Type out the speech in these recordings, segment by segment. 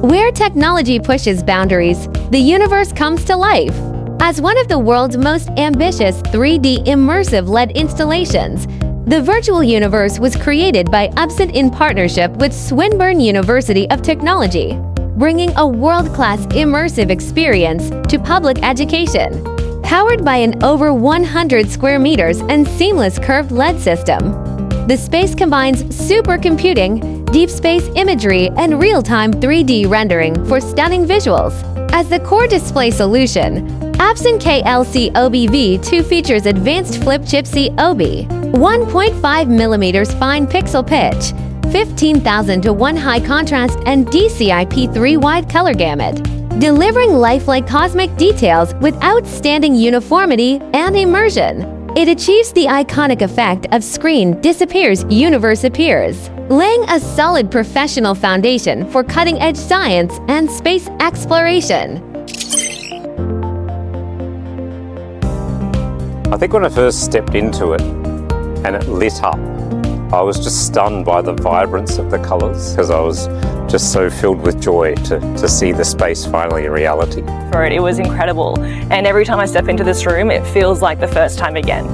Where technology pushes boundaries, the universe comes to life. As one of the world's most ambitious 3D immersive LED installations, the virtual universe was created by Absen in partnership with Swinburne University of Technology, bringing a world-class immersive experience to public education. Powered by an over 100 square meters and seamless curved LED system, the space combines supercomputing, deep space imagery, and real-time 3D rendering for stunning visuals. As the core display solution, Absen KLCOB1.5 features advanced flip chip COB, 1.5mm fine pixel pitch, 15,000 to 1 high contrast, and DCI-P3 wide color gamut, delivering lifelike cosmic details with outstanding uniformity and immersion. It achieves the iconic effect of screen disappears, universe appears, laying a solid professional foundation for cutting-edge science and space exploration. I think when I first stepped into it and it lit up, I was just stunned by the vibrance of the colours, because I was just so filled with joy to see the space finally a reality. It was incredible, and every time I step into this room it feels like the first time again.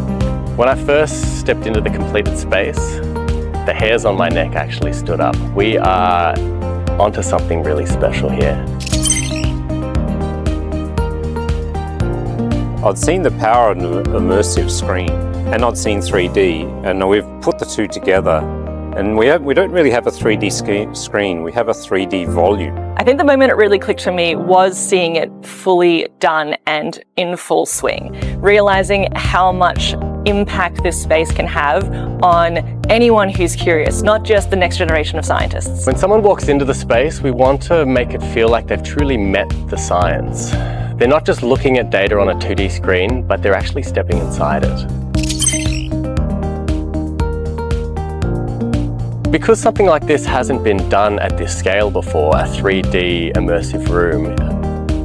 When I first stepped into the completed space, the hairs on my neck actually stood up. We are onto something really special here. I'd seen the power of an immersive screen, and I'd seen 3D, and we've put the two together, and we don't really have a 3D screen, we have a 3D volume. I think the moment it really clicked for me was seeing it fully done and in full swing, realizing how much impact this space can have on anyone who's curious, not just the next generation of scientists. When someone walks into the space, we want to make it feel like they've truly met the science. They're not just looking at data on a 2D screen, but they're actually stepping inside it. Because something like this hasn't been done at this scale before, a 3D immersive room,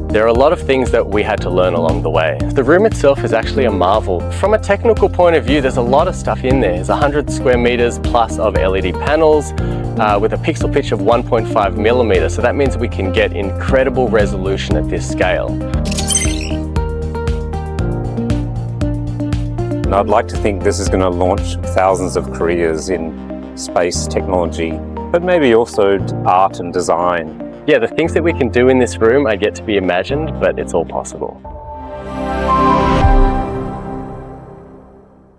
there are a lot of things that we had to learn along the way. The room itself is actually a marvel. From a technical point of view, there's a lot of stuff in there. There's 100 square meters plus of LED panels with a pixel pitch of 1.5mm. So that means we can get incredible resolution at this scale. And I'd like to think this is going to launch thousands of careers in space technology, but maybe also art and design. Yeah, the things that we can do in this room are yet to be imagined, but it's all possible.